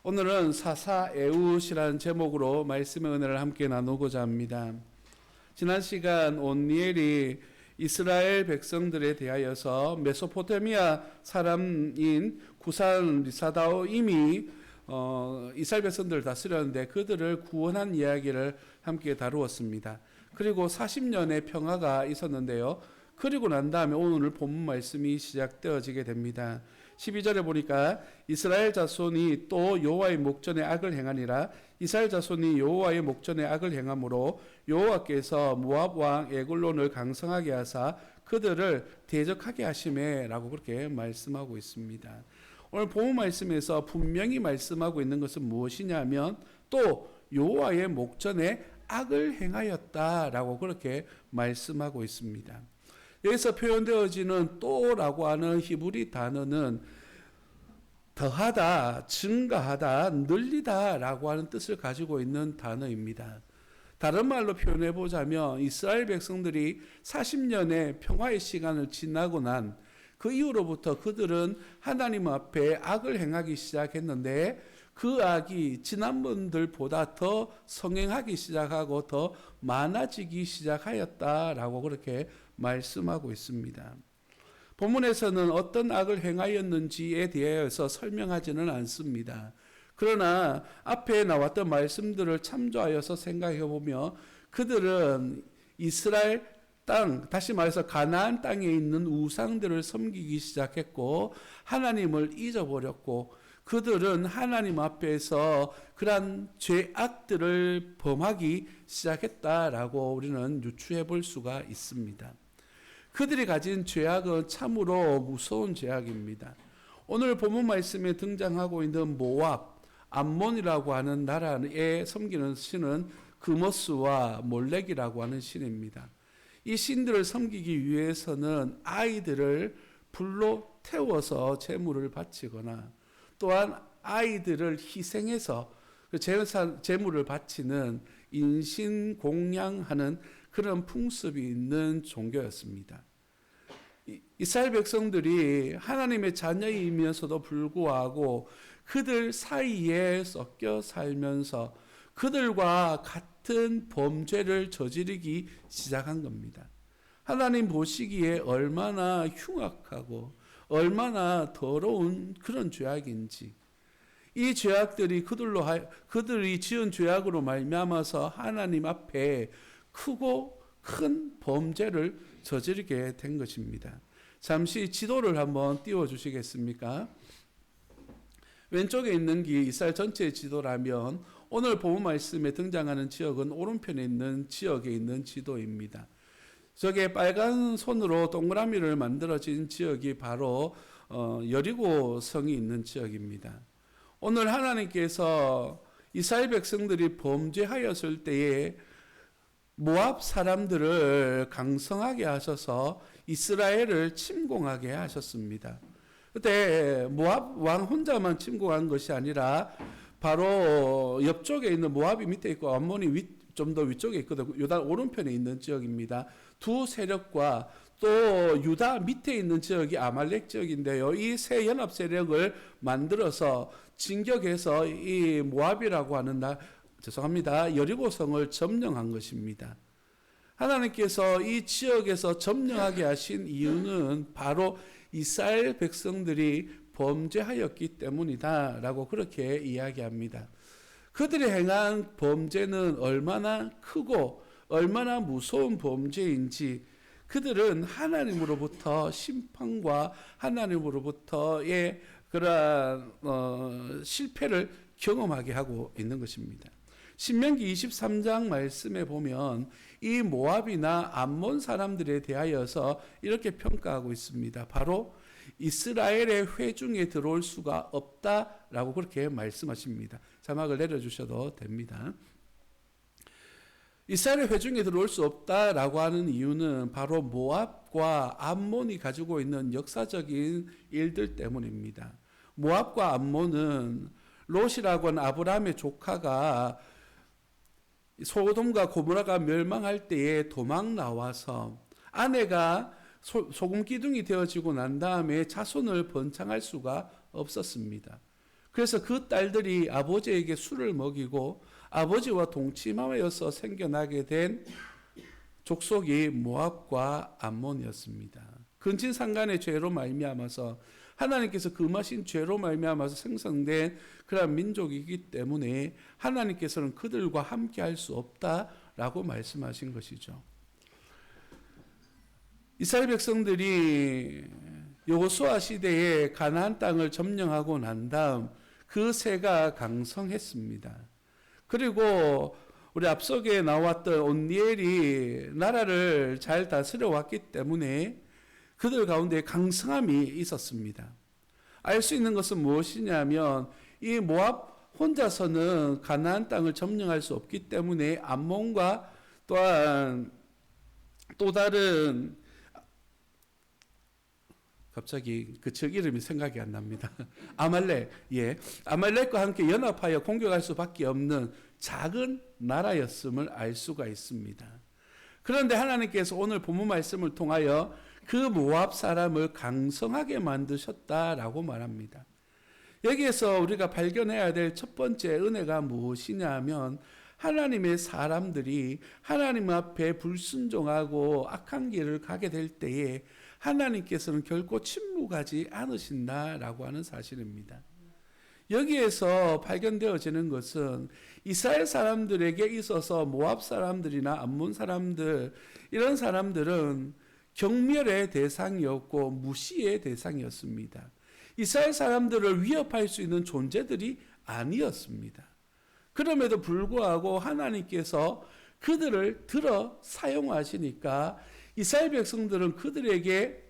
오늘은 사사에웃이라는 제목으로 말씀의 은혜를 함께 나누고자 합니다. 지난 시간 온니엘이 이스라엘 백성들에 대하여서 메소포타미아 사람인 구산 리사다임이 이스라엘 백성들을 다스렸는데 그들을 구원한 이야기를 함께 다루었습니다. 그리고 40년의 평화가 있었는데요. 그리고 난 다음에 오늘 본문 말씀이 시작되어지게 됩니다. 12절에 보니까 이스라엘 자손이 또 여호와의 목전에 악을 행하니라. 이스라엘 자손이 여호와의 목전에 악을 행함으로 여호와께서 모압 왕 에글론을 강성하게 하사 그들을 대적하게 하시매라고 그렇게 말씀하고 있습니다. 오늘 본문 말씀에서 분명히 말씀하고 있는 것은 무엇이냐면 또 여호와의 목전에 악을 행하였다라고 그렇게 말씀하고 있습니다. 여기서 표현되어지는 또라고 하는 히브리 단어는 더하다, 증가하다, 늘리다 라고 하는 뜻을 가지고 있는 단어입니다. 다른 말로 표현해 보자면 이스라엘 백성들이 40년의 평화의 시간을 지나고 난 그 이후로부터 그들은 하나님 앞에 악을 행하기 시작했는데 그 악이 지난번들보다 더 성행하기 시작하고 더 많아지기 시작하였다라고 그렇게 말씀하고 있습니다. 본문에서는 어떤 악을 행하였는지에 대해서 설명하지는 않습니다. 그러나 앞에 나왔던 말씀들을 참조하여서 생각해 보면 그들은 이스라엘 땅, 다시 말해서 가나안 땅에 있는 우상들을 섬기기 시작했고 하나님을 잊어버렸고 그들은 하나님 앞에서 그러한 죄악들을 범하기 시작했다라고 우리는 유추해 볼 수가 있습니다. 그들이 가진 죄악은 참으로 무서운 죄악입니다. 오늘 본문 말씀에 등장하고 있는 모압, 암몬이라고 하는 나라에 섬기는 신은 그모스와 몰렉이라고 하는 신입니다. 이 신들을 섬기기 위해서는 아이들을 불로 태워서 제물을 바치거나 또한 아이들을 희생해서 제물을 바치는 인신공양하는 그런 풍습이 있는 종교였습니다. 이스라엘 백성들이 하나님의 자녀이면서도 불구하고 그들 사이에 섞여 살면서 그들과 같은 범죄를 저지르기 시작한 겁니다. 하나님 보시기에 얼마나 흉악하고 얼마나 더러운 그런 죄악인지 이 죄악들이 그들이 지은 죄악으로 말미암아서 하나님 앞에 크고 큰 범죄를 저지르게 된 것입니다. 잠시 지도를 한번 띄워주시겠습니까? 왼쪽에 있는 게 이스라엘 전체의 지도라면 오늘 본문 말씀에 등장하는 지역은 오른편에 있는 지역에 있는 지도입니다. 저게 빨간 손으로 동그라미를 만들어진 지역이 바로 여리고 성이 있는 지역입니다. 오늘 하나님께서 이스라엘 백성들이 범죄하였을 때에 모압 사람들을 강성하게 하셔서 이스라엘을 침공하게 하셨습니다. 그때 모압 왕 혼자만 침공한 것이 아니라 바로 옆쪽에 있는 모압이 밑에 있고 암몬이 좀 더 위쪽에 있거든요. 요단 오른편에 있는 지역입니다. 두 세력과 또 유다 밑에 있는 지역이 아말렉 지역인데요. 이 세 연합 세력을 만들어서 진격해서 이 모압이라고 하는 여리고성을 점령한 것입니다. 하나님께서 이 지역에서 점령하게 하신 이유는 바로 이스라엘 백성들이 범죄하였기 때문이다라고 그렇게 이야기합니다. 그들이 행한 범죄는 얼마나 크고 얼마나 무서운 범죄인지 그들은 하나님으로부터 심판과 하나님으로부터의 그러한 실패를 경험하게 하고 있는 것입니다. 신명기 23장 말씀에 보면 이 모압이나 암몬 사람들에 대하여서 이렇게 평가하고 있습니다. 바로 이스라엘의 회중에 들어올 수가 없다라고 그렇게 말씀하십니다. 자막을 내려주셔도 됩니다. 이스라엘의 회중에 들어올 수 없다라고 하는 이유는 바로 모압과 암몬이 가지고 있는 역사적인 일들 때문입니다. 모압과 암몬은 롯이라고 하는 아브라함의 조카가 소돔과 고모라가 멸망할 때에 도망 나와서 아내가 소금 기둥이 되어지고 난 다음에 자손을 번창할 수가 없었습니다. 그래서 그 딸들이 아버지에게 술을 먹이고 아버지와 동침하여서 생겨나게 된 족속이 모압과 암몬이었습니다. 근친상간의 죄로 말미암아서 하나님께서 금하신 죄로 말미암아서 생성된 그러한 민족이기 때문에 하나님께서는 그들과 함께 할 수 없다라고 말씀하신 것이죠. 이스라엘 백성들이 여호수아 시대에 가나안 땅을 점령하고 난 다음 그 세가 강성했습니다. 그리고 우리 앞서게 나왔던 온니엘이 나라를 잘 다스려 왔기 때문에 그들 가운데 강성함이 있었습니다. 알 수 있는 것은 무엇이냐면 이 모압 혼자서는 가나안 땅을 점령할 수 없기 때문에 암몬과 또한 또 다른 갑자기 그 적 이름이 생각이 안 납니다. 아말렉, 아말렉과 함께 연합하여 공격할 수밖에 없는 작은 나라였음을 알 수가 있습니다. 그런데 하나님께서 오늘 본문 말씀을 통하여 그 모압 사람을 강성하게 만드셨다라고 말합니다. 여기에서 우리가 발견해야 될 첫 번째 은혜가 무엇이냐 하면 하나님의 사람들이 하나님 앞에 불순종하고 악한 길을 가게 될 때에 하나님께서는 결코 침묵하지 않으신다라고 하는 사실입니다. 여기에서 발견되어지는 것은 이스라엘 사람들에게 있어서 모압 사람들이나 암몬 사람들 이런 사람들은 경멸의 대상이었고 무시의 대상이었습니다. 이스라엘 사람들을 위협할 수 있는 존재들이 아니었습니다. 그럼에도 불구하고 하나님께서 그들을 들어 사용하시니까 이스라엘 백성들은 그들에게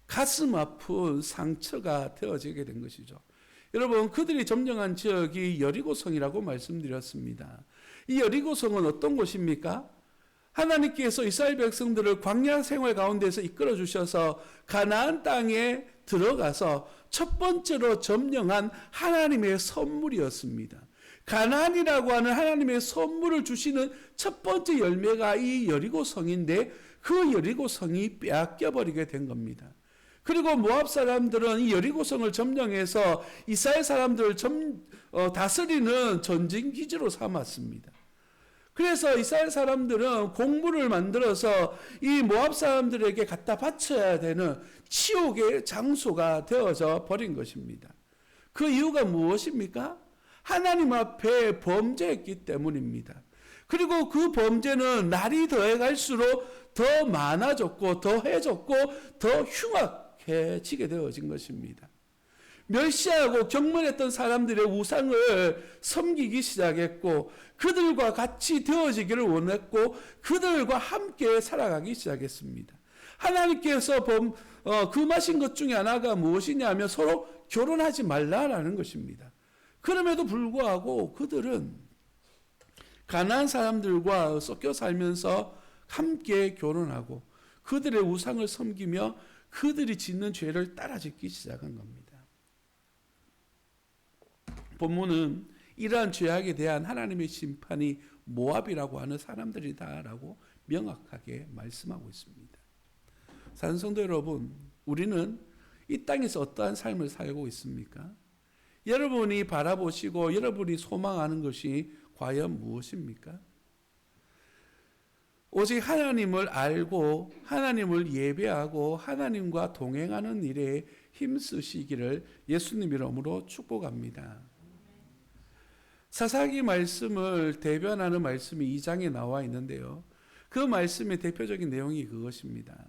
가슴 아픈 상처가 되어지게 된 것이죠. 여러분, 그들이 점령한 지역이 여리고성이라고 말씀드렸습니다. 이 여리고성은 어떤 곳입니까? 하나님께서 이스라엘 백성들을 광야 생활 가운데서 이끌어 주셔서 가나안 땅에 들어가서 첫 번째로 점령한 하나님의 선물이었습니다. 가나안이라고 하는 하나님의 선물을 주시는 첫 번째 열매가 이 여리고성인데 그 여리고성이 빼앗겨 버리게 된 겁니다. 그리고 모압 사람들은 이 여리고성을 점령해서 이스라엘 사람들을 다스리는 전쟁 기지로 삼았습니다. 그래서 이스라엘 사람들은 공물을 만들어서 이 모압 사람들에게 갖다 바쳐야 되는 치욕의 장소가 되어져 버린 것입니다. 그 이유가 무엇입니까? 하나님 앞에 범죄했기 때문입니다. 그리고 그 범죄는 날이 더해갈수록 더 많아졌고 더해졌고 더 흉악해지게 되어진 것입니다. 멸시하고 경멸했던 사람들의 우상을 섬기기 시작했고 그들과 같이 되어지기를 원했고 그들과 함께 살아가기 시작했습니다. 하나님께서 금하신 것 중에 하나가 무엇이냐면 서로 결혼하지 말라라는 것입니다. 그럼에도 불구하고 그들은 가나안 사람들과 섞여 살면서 함께 결혼하고 그들의 우상을 섬기며 그들이 짓는 죄를 따라짓기 시작한 겁니다. 본문은 이러한 죄악에 대한 하나님의 심판이 모압이라고 하는 사람들이다라고 명확하게 말씀하고 있습니다. 사랑하는 성도 여러분, 우리는 이 땅에서 어떠한 삶을 살고 있습니까? 여러분이 바라보시고 여러분이 소망하는 것이 과연 무엇입니까? 오직 하나님을 알고 하나님을 예배하고 하나님과 동행하는 일에 힘쓰시기를 예수님 이름으로 축복합니다. 사사기 말씀을 대변하는 말씀이 2장에 나와 있는데요. 그 말씀의 대표적인 내용이 그것입니다.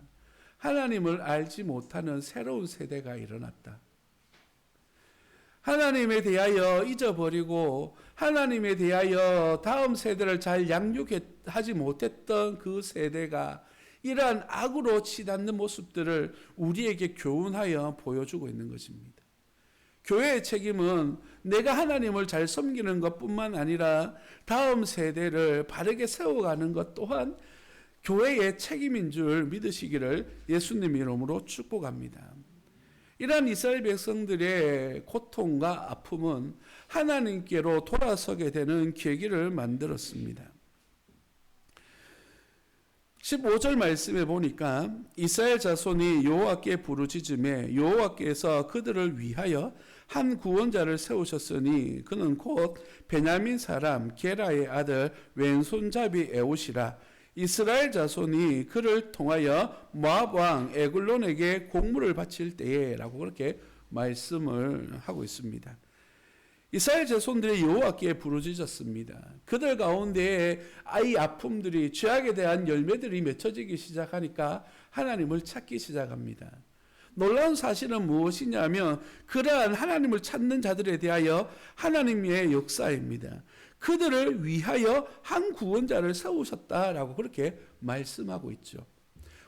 하나님을 알지 못하는 새로운 세대가 일어났다. 하나님에 대하여 잊어버리고 하나님에 대하여 다음 세대를 잘 양육하지 못했던 그 세대가 이러한 악으로 치닫는 모습들을 우리에게 교훈하여 보여주고 있는 것입니다. 교회의 책임은 내가 하나님을 잘 섬기는 것뿐만 아니라 다음 세대를 바르게 세워가는 것 또한 교회의 책임인 줄 믿으시기를 예수님 이름으로 축복합니다. 이러한 이스라엘 백성들의 고통과 아픔은 하나님께로 돌아서게 되는 계기를 만들었습니다. 15절 말씀에 보니까 이스라엘 자손이 여호와께 부르짖음에 여호와께서 그들을 위하여 한 구원자를 세우셨으니 그는 곧 베냐민 사람 게라의 아들 왼손잡이 에웃이라. 이스라엘 자손이 그를 통하여 모압 왕 에글론에게 공물을 바칠 때에 라고 그렇게 말씀을 하고 있습니다. 이스라엘 자손들이 여호와께 부르짖었습니다. 그들 가운데 이 아픔들이, 죄악에 대한 열매들이 맺혀지기 시작하니까 하나님을 찾기 시작합니다. 놀라운 사실은 무엇이냐면 그러한 하나님을 찾는 자들에 대하여 하나님의 역사입니다. 그들을 위하여 한 구원자를 세우셨다라고 그렇게 말씀하고 있죠.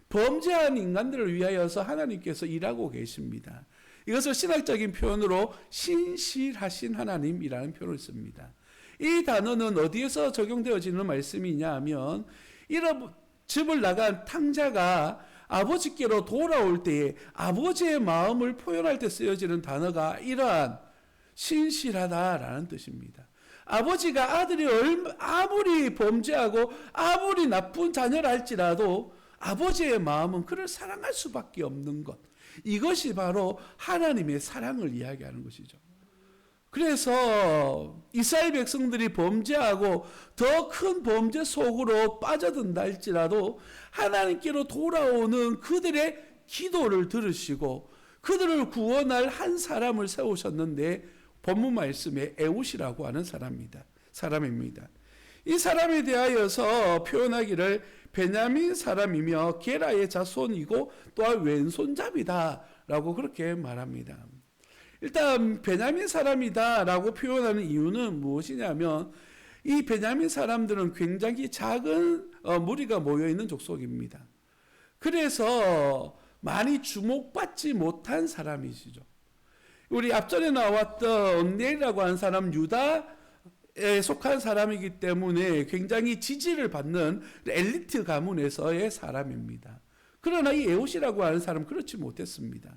범죄한 인간들을 위하여서 하나님께서 일하고 계십니다. 이것을 신학적인 표현으로 신실하신 하나님이라는 표현을 씁니다. 이 단어는 어디에서 적용되어지는 말씀이냐 하면 집을 나간 탕자가 아버지께로 돌아올 때에 아버지의 마음을 표현할 때 쓰여지는 단어가 이러한 신실하다라는 뜻입니다. 아버지가 아들이 아무리 범죄하고 아무리 나쁜 자녀라 할지라도 아버지의 마음은 그를 사랑할 수밖에 없는 것, 이것이 바로 하나님의 사랑을 이야기하는 것이죠. 그래서 이스라엘 백성들이 범죄하고 더 큰 범죄 속으로 빠져든다 할지라도 하나님께로 돌아오는 그들의 기도를 들으시고 그들을 구원할 한 사람을 세우셨는데 본문 말씀에 에웃이라고 하는 사람입니다. 이 사람에 대하여서 표현하기를 베냐민 사람이며 게라의 자손이고 또한 왼손잡이다라고 그렇게 말합니다. 일단 베냐민 사람이다라고 표현하는 이유는 무엇이냐면 이 베냐민 사람들은 굉장히 작은 무리가 모여있는 족속입니다. 그래서 많이 주목받지 못한 사람이시죠. 우리 앞전에 나왔던 언넬이라고 하는 사람, 유다에 속한 사람이기 때문에 굉장히 지지를 받는 엘리트 가문에서의 사람입니다. 그러나 이 에웃이라고 하는 사람은 그렇지 못했습니다.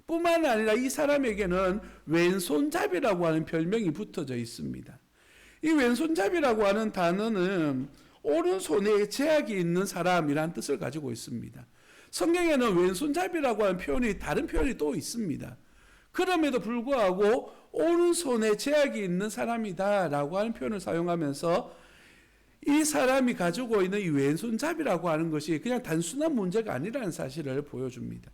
뿐만 아니라 이 사람에게는 왼손잡이라고 하는 별명이 붙어져 있습니다. 이 왼손잡이라고 하는 단어는 오른손에 제약이 있는 사람이라는 뜻을 가지고 있습니다. 성경에는 왼손잡이라고 하는 표현이, 다른 표현이 또 있습니다. 그럼에도 불구하고 오른손에 제약이 있는 사람이다라고 하는 표현을 사용하면서 이 사람이 가지고 있는 이 왼손잡이라고 하는 것이 그냥 단순한 문제가 아니라는 사실을 보여줍니다.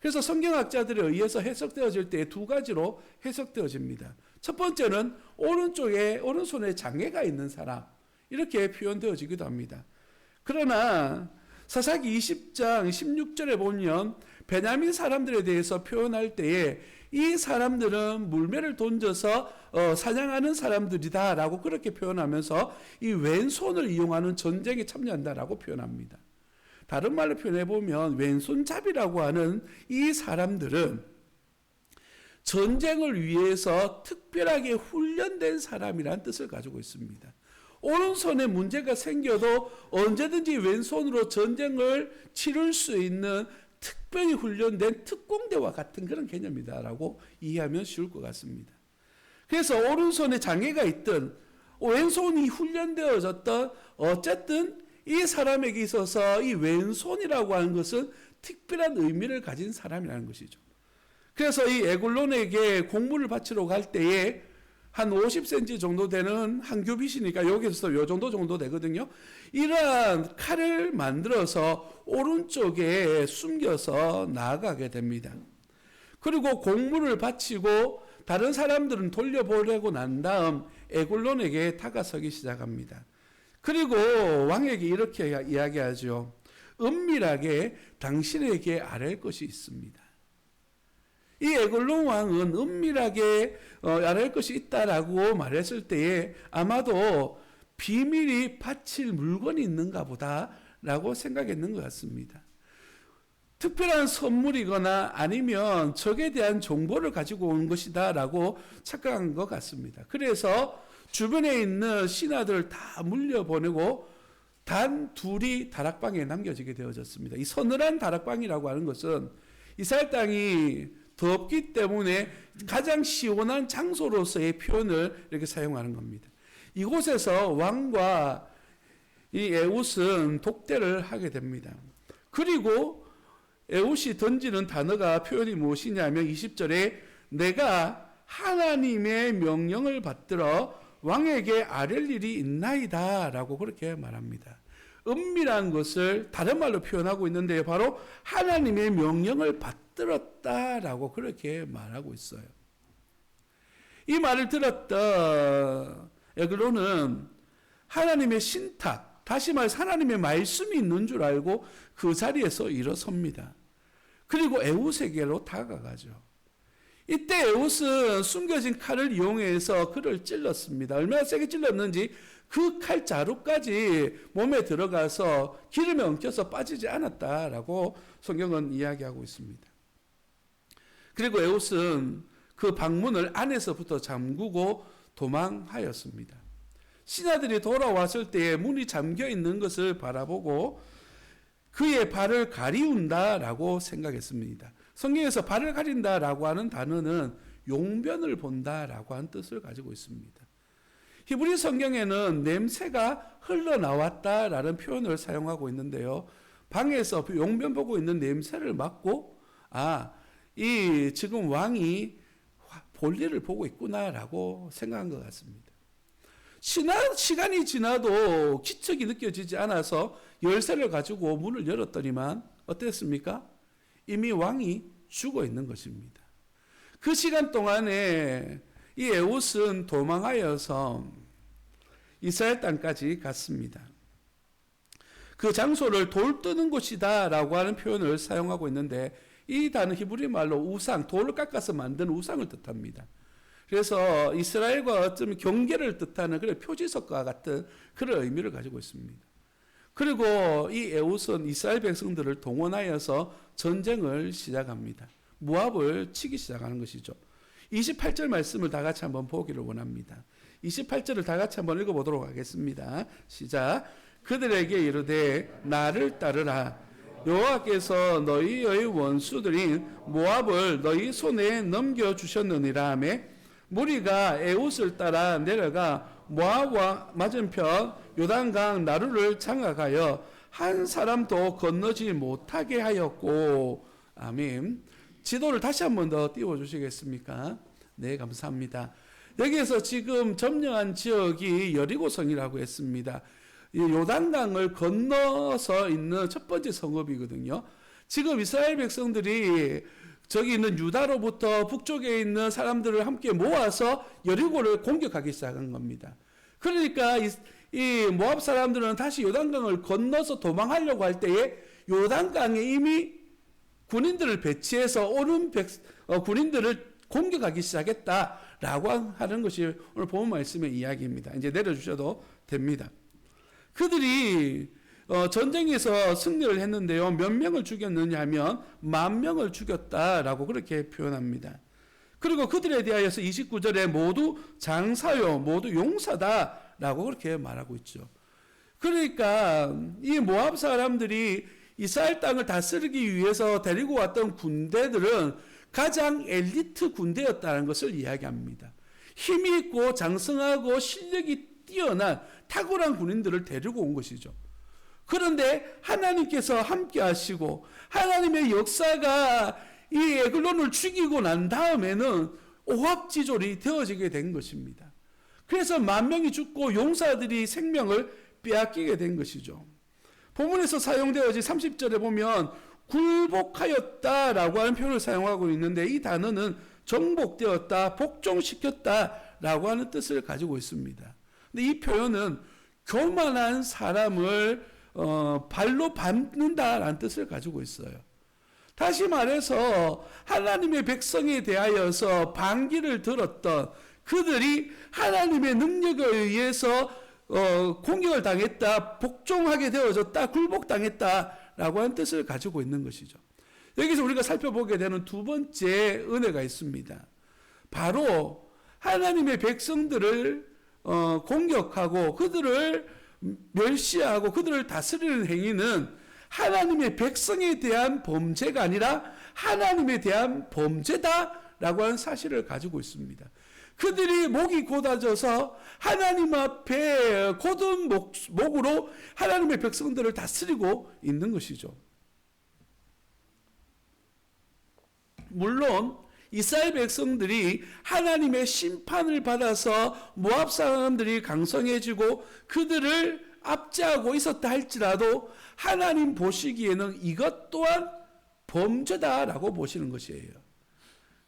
그래서 성경학자들에 의해서 해석되어질 때 두 가지로 해석되어집니다. 첫 번째는 오른손에 장애가 있는 사람, 이렇게 표현되어지기도 합니다. 그러나 사사기 20장 16절에 보면 베냐민 사람들에 대해서 표현할 때에 이 사람들은 물매를 던져서 사냥하는 사람들이다라고 그렇게 표현하면서 이 왼손을 이용하는 전쟁에 참여한다라고 표현합니다. 다른 말로 표현해보면 왼손잡이라고 하는 이 사람들은 전쟁을 위해서 특별하게 훈련된 사람이라는 뜻을 가지고 있습니다. 오른손에 문제가 생겨도 언제든지 왼손으로 전쟁을 치를 수 있는 특별히 훈련된 특공대와 같은 그런 개념이다라고 이해하면 쉬울 것 같습니다. 그래서 오른손에 장애가 있든 왼손이 훈련되어졌던 어쨌든 이 사람에게 있어서 이 왼손이라고 하는 것은 특별한 의미를 가진 사람이라는 것이죠. 그래서 이 에글론에게 공물을 바치러 갈 때에 한 50cm 정도 되는 한 규빗이니까 여기서 요 정도 되거든요. 이러한 칼을 만들어서 오른쪽에 숨겨서 나아가게 됩니다. 그리고 공물을 바치고 다른 사람들은 돌려보내고 난 다음 에글론에게 다가서기 시작합니다. 그리고 왕에게 이렇게 이야기하죠. 은밀하게 당신에게 아랠 것이 있습니다. 이 에글론 왕은 은밀하게 아랠 것이 있다라고 말했을 때에 아마도 비밀이 바칠 물건이 있는가 보다라고 생각했는 것 같습니다. 특별한 선물이거나 아니면 적에 대한 정보를 가지고 온 것이다라고 착각한 것 같습니다. 그래서 주변에 있는 신하들을 다 물려보내고 단 둘이 다락방에 남겨지게 되어졌습니다. 이 서늘한 다락방이라고 하는 것은 이스라엘 땅이 덥기 때문에 가장 시원한 장소로서의 표현을 이렇게 사용하는 겁니다. 이곳에서 왕과 이 에웃은 독대를 하게 됩니다. 그리고 에웃이 던지는 단어가 표현이 무엇이냐면 20절에 내가 하나님의 명령을 받들어 왕에게 아랠 일이 있나이다 라고 그렇게 말합니다. 은밀한 것을 다른 말로 표현하고 있는데 바로 하나님의 명령을 받들었다라고 그렇게 말하고 있어요. 이 말을 들었던 에글론은 하나님의 신탁, 다시 말해서 하나님의 말씀이 있는 줄 알고 그 자리에서 일어섭니다. 그리고 에훗에게로 다가가죠. 이때 에훗은 숨겨진 칼을 이용해서 그를 찔렀습니다. 얼마나 세게 찔렀는지 그 칼 자루까지 몸에 들어가서 기름에 엉켜서 빠지지 않았다라고 성경은 이야기하고 있습니다. 그리고 에훗은 그 방문을 안에서부터 잠그고 도망하였습니다. 신하들이 돌아왔을 때에 문이 잠겨 있는 것을 바라보고 그의 발을 가리운다라고 생각했습니다. 성경에서 발을 가린다라고 하는 단어는 용변을 본다라고 하는 뜻을 가지고 있습니다. 히브리 성경에는 냄새가 흘러나왔다라는 표현을 사용하고 있는데요. 방에서 용변 보고 있는 냄새를 맡고 이 지금 왕이 볼일을 보고 있구나라고 생각한 것 같습니다. 시간이 지나도 기척이 느껴지지 않아서 열쇠를 가지고 문을 열었더니만 어땠습니까? 이미 왕이 죽어 있는 것입니다. 그 시간 동안에 이 에훗은 도망하여서 이스라엘 땅까지 갔습니다. 그 장소를 돌 뜨는 곳이다 라고 하는 표현을 사용하고 있는데 이 단어 히브리 말로 우상, 돌을 깎아서 만든 우상을 뜻합니다. 그래서 이스라엘과 어쩌면 경계를 뜻하는 그런 표지석과 같은 그런 의미를 가지고 있습니다. 그리고 이 에훗은 이스라엘 백성들을 동원하여서 전쟁을 시작합니다. 모압을 치기 시작하는 것이죠. 28절 말씀을 다 같이 한번 보기를 원합니다. 28절을 다 같이 한번 읽어보도록 하겠습니다. 시작. 그들에게 이르되 나를 따르라. 여호와께서 너희의 원수들인 모압을 너희 손에 넘겨주셨느니라 하며 무리가 에훗을 따라 내려가 모압과 맞은편 요단강 나루를 장악하여 한 사람도 건너지 못하게 하였고. 아멘. 지도를 다시 한 번 더 띄워주시겠습니까? 네, 감사합니다. 여기에서 지금 점령한 지역이 여리고성이라고 했습니다. 요단강을 건너서 있는 첫 번째 성읍이거든요. 지금 이스라엘 백성들이 저기 있는 유다로부터 북쪽에 있는 사람들을 함께 모아서 여리고를 공격하기 시작한 겁니다. 그러니까 이 모압 사람들은 다시 요단강을 건너서 도망하려고 할 때에 요단강에 이미 군인들을 배치해서 오는 군인들을 공격하기 시작했다라고 하는 것이 오늘 본문 말씀의 이야기입니다. 이제 내려주셔도 됩니다. 그들이 전쟁에서 승리를 했는데요. 몇 명을 죽였느냐 하면 10,000명을 죽였다라고 그렇게 표현합니다. 그리고 그들에 대하여서 29절에 모두 장사요, 모두 용사다라고 그렇게 말하고 있죠. 그러니까 이 모압 사람들이 이스라엘 땅을 다스리기 위해서 데리고 왔던 군대들은 가장 엘리트 군대였다는 것을 이야기합니다. 힘이 있고 장성하고 실력이 뛰어난 탁월한 군인들을 데리고 온 것이죠. 그런데 하나님께서 함께 하시고 하나님의 역사가 이 에글론을 죽이고 난 다음에는 오합지졸이 되어지게 된 것입니다. 그래서 10,000명이 죽고 용사들이 생명을 빼앗기게 된 것이죠. 본문에서 사용되어진 30절에 보면 굴복하였다라고 하는 표현을 사용하고 있는데 이 단어는 정복되었다, 복종시켰다라고 하는 뜻을 가지고 있습니다. 근데 이 표현은 교만한 사람을 발로 밟는다라는 뜻을 가지고 있어요. 다시 말해서 하나님의 백성에 대하여서 반기를 들었던 그들이 하나님의 능력에 의해서 공격을 당했다, 복종하게 되어졌다, 굴복당했다라고 하는 뜻을 가지고 있는 것이죠. 여기서 우리가 살펴보게 되는 두 번째 은혜가 있습니다. 바로 하나님의 백성들을 공격하고 그들을 멸시하고 그들을 다스리는 행위는 하나님의 백성에 대한 범죄가 아니라 하나님에 대한 범죄다라고 하는 사실을 가지고 있습니다. 그들이 목이 곧아져서 하나님 앞에 곧은 목으로 하나님의 백성들을 다스리고 있는 것이죠. 물론 이스라엘 백성들이 하나님의 심판을 받아서 모압 사람들이 강성해지고 그들을 압제하고 있었다 할지라도 하나님 보시기에는 이것 또한 범죄다라고 보시는 것이에요.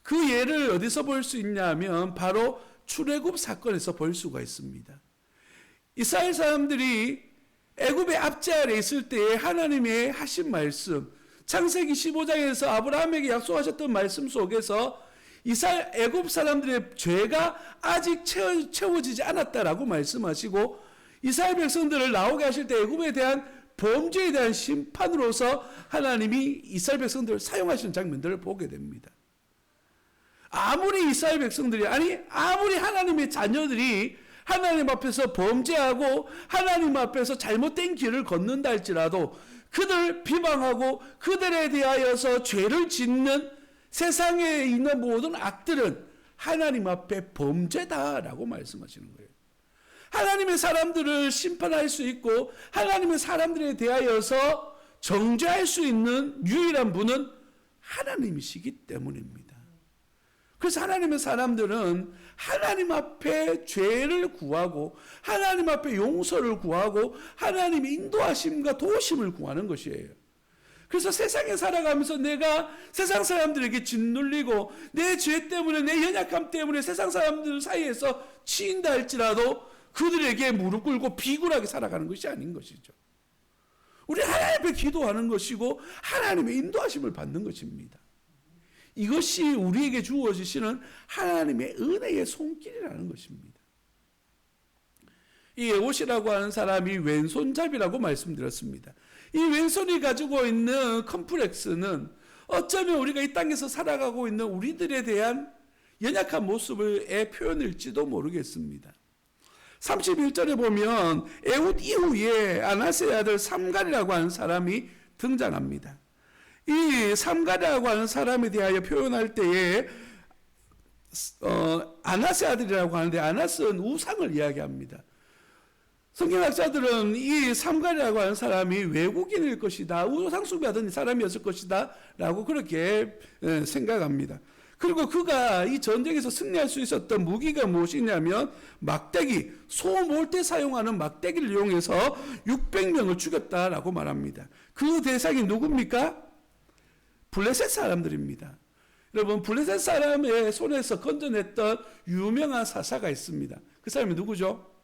그 예를 어디서 볼 수 있냐면 바로 출애굽 사건에서 볼 수가 있습니다. 이스라엘 사람들이 애굽의 압제 아래 있을 때에 하나님의 하신 말씀, 창세기 15장에서 아브라함에게 약속하셨던 말씀 속에서 이스라엘 애굽 사람들의 죄가 아직 채워지지 않았다라고 말씀하시고 이스라엘 백성들을 나오게 하실 때 애굽에 대한 범죄에 대한 심판으로서 하나님이 이스라엘 백성들을 사용하시는 장면들을 보게 됩니다. 아무리 이스라엘 백성들이 아무리 하나님의 자녀들이 하나님 앞에서 범죄하고 하나님 앞에서 잘못된 길을 걷는다 할지라도 그들을 비방하고 그들에 대하여서 죄를 짓는 세상에 있는 모든 악들은 하나님 앞에 범죄다라고 말씀하시는 거예요. 하나님의 사람들을 심판할 수 있고 하나님의 사람들에 대하여서 정죄할 수 있는 유일한 분은 하나님이시기 때문입니다. 그래서 하나님의 사람들은 하나님 앞에 죄를 구하고 하나님 앞에 용서를 구하고 하나님의 인도하심과 도우심을 구하는 것이에요. 그래서 세상에 살아가면서 내가 세상 사람들에게 짓눌리고 내 죄 때문에 내 연약함 때문에 세상 사람들 사이에서 치인다 할지라도 그들에게 무릎 꿇고 비굴하게 살아가는 것이 아닌 것이죠. 우리 하나님 앞에 기도하는 것이고 하나님의 인도하심을 받는 것입니다. 이것이 우리에게 주어지시는 하나님의 은혜의 손길이라는 것입니다. 이 에봇이라고 하는 사람이 왼손잡이라고 말씀드렸습니다. 이 왼손이 가지고 있는 컴플렉스는 어쩌면 우리가 이 땅에서 살아가고 있는 우리들에 대한 연약한 모습의 표현일지도 모르겠습니다. 31절에 보면 에훗 이후에 아나스의 아들 삼갈이라고 하는 사람이 등장합니다. 이 삼갈이라고 하는 사람에 대하여 표현할 때에 아나스의 아들이라고 하는데 아나스는 우상을 이야기합니다. 성경학자들은 이 삼갈이라고 하는 사람이 외국인일 것이다, 우상 숭배하던 사람이었을 것이다 라고 그렇게 생각합니다. 그리고 그가 이 전쟁에서 승리할 수 있었던 무기가 무엇이냐면 막대기, 소 몰 때 사용하는 막대기를 이용해서 600명을 죽였다라고 말합니다. 그 대상이 누굽니까? 블레셋 사람들입니다. 여러분, 블레셋 사람의 손에서 건져냈던 유명한 사사가 있습니다. 그 사람이 누구죠?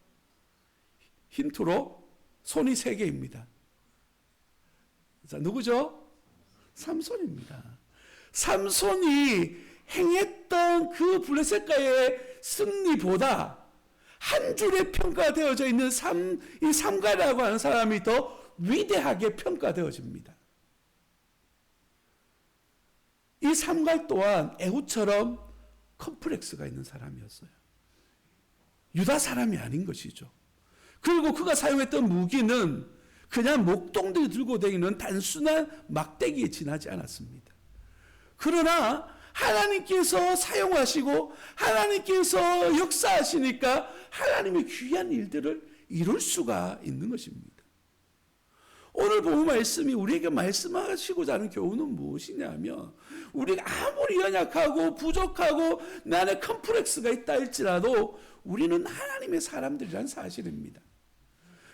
힌트로 손이 3개입니다. 자, 누구죠? 삼손입니다. 삼손이 행했던 그 블레셋과의 승리보다 한 줄에 평가되어져 있는 이 삼갈이라고 하는 사람이 더 위대하게 평가되어집니다. 이 삼갈 또한 에훗처럼 컴플렉스가 있는 사람이었어요. 유다 사람이 아닌 것이죠. 그리고 그가 사용했던 무기는 그냥 목동들이 들고 다니는 단순한 막대기에 지나지 않았습니다. 그러나 하나님께서 사용하시고 하나님께서 역사하시니까 하나님의 귀한 일들을 이룰 수가 있는 것입니다. 오늘 본문 말씀이 우리에게 말씀하시고자 하는 교훈은 무엇이냐면 우리가 아무리 연약하고 부족하고 내 안에 컴플렉스가 있다 할지라도 우리는 하나님의 사람들이라는 사실입니다.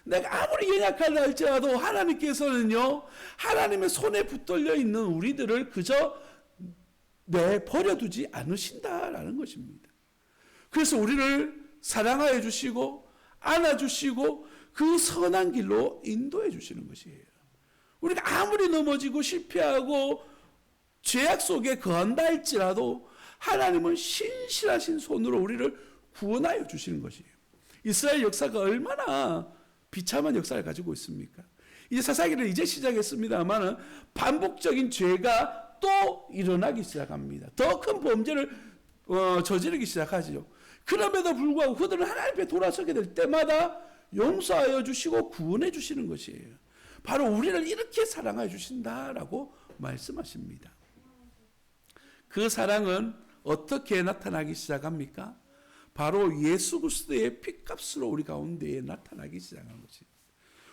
내가 아무리 연약하다 할지라도 하나님께서는요, 하나님의 손에 붙들려 있는 우리들을 그저 내버려두지 않으신다라는 것입니다. 그래서 우리를 사랑하여 주시고 안아주시고 그 선한 길로 인도해 주시는 것이에요. 우리가 아무리 넘어지고 실패하고 죄악 속에 거한다 할지라도 하나님은 신실하신 손으로 우리를 구원하여 주시는 것이에요. 이스라엘 역사가 얼마나 비참한 역사를 가지고 있습니까? 이제 사사기를 이제 시작했습니다만 반복적인 죄가 또 일어나기 시작합니다. 더 큰 범죄를 저지르기 시작하죠. 그럼에도 불구하고 그들은 하나님 앞에 돌아서게 될 때마다 용서하여 주시고 구원해 주시는 것이에요. 바로 우리를 이렇게 사랑하여 주신다라고 말씀하십니다. 그 사랑은 어떻게 나타나기 시작합니까? 바로 예수 그리스도의 피값으로 우리 가운데에 나타나기 시작한 것입니다.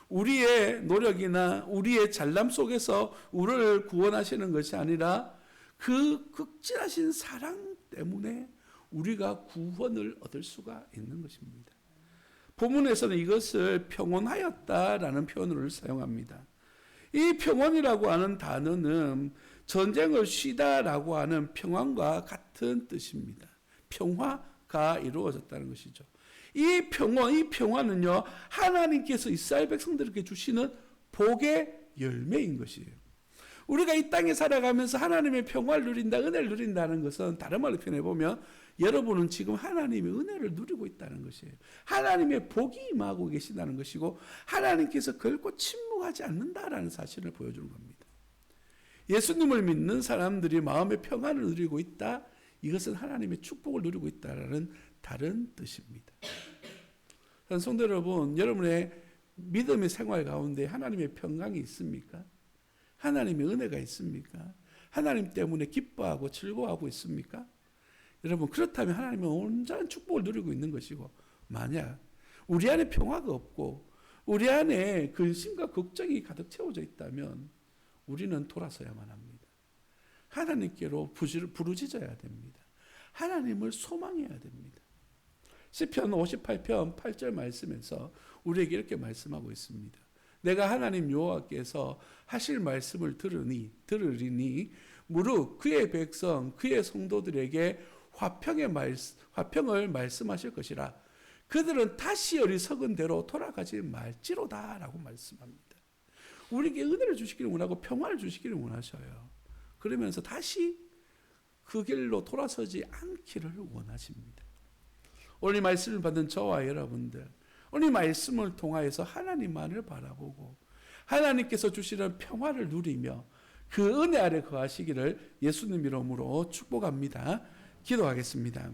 우리의 노력이나 우리의 잘남 속에서 우리를 구원하시는 것이 아니라 그 극진하신 사랑 때문에 우리가 구원을 얻을 수가 있는 것입니다. 본문에서는 이것을 평온하였다라는 표현을 사용합니다. 이 평온이라고 하는 단어는 전쟁을 쉬다라고 하는 평안과 같은 뜻입니다. 평화가 이루어졌다는 것이죠. 이 평화는요, 하나님께서 이스라엘 백성들에게 주시는 복의 열매인 것이에요. 우리가 이 땅에 살아가면서 하나님의 평화를 누린다, 은혜를 누린다는 것은 다른 말로 표현해보면 여러분은 지금 하나님의 은혜를 누리고 있다는 것이에요. 하나님의 복이 임하고 계신다는 것이고 하나님께서 결코 침묵하지 않는다라는 사실을 보여주는 겁니다. 예수님을 믿는 사람들이 마음의 평안을 누리고 있다, 이것은 하나님의 축복을 누리고 있다라는 다른 뜻입니다. 성도 여러분, 여러분의 믿음의 생활 가운데 하나님의 평강이 있습니까? 하나님의 은혜가 있습니까? 하나님 때문에 기뻐하고 즐거워하고 있습니까? 여러분, 그렇다면 하나님은 온전한 축복을 누리고 있는 것이고, 만약 우리 안에 평화가 없고 우리 안에 근심과 걱정이 가득 채워져 있다면 우리는 돌아서야만 합니다. 하나님께로 부르짖어야 됩니다. 하나님을 소망해야 됩니다. 시편 58편 8절 말씀에서 우리에게 이렇게 말씀하고 있습니다. 내가 하나님 여호와께서 하실 말씀을 들으리니 무릇 그의 백성 그의 성도들에게 화평을 말씀하실 것이라. 그들은 다시 어리석은 대로 돌아가지 말지로다 라고 말씀합니다. 우리에게 은혜를 주시기를 원하고 평화를 주시기를 원하셔요. 그러면서 다시 그 길로 돌아서지 않기를 원하십니다. 오늘 말씀을 받은 저와 여러분들, 오늘 말씀을 통하여서 하나님만을 바라보고 하나님께서 주시는 평화를 누리며 그 은혜 아래 거하시기를 예수님 이름으로 축복합니다. 기도하겠습니다.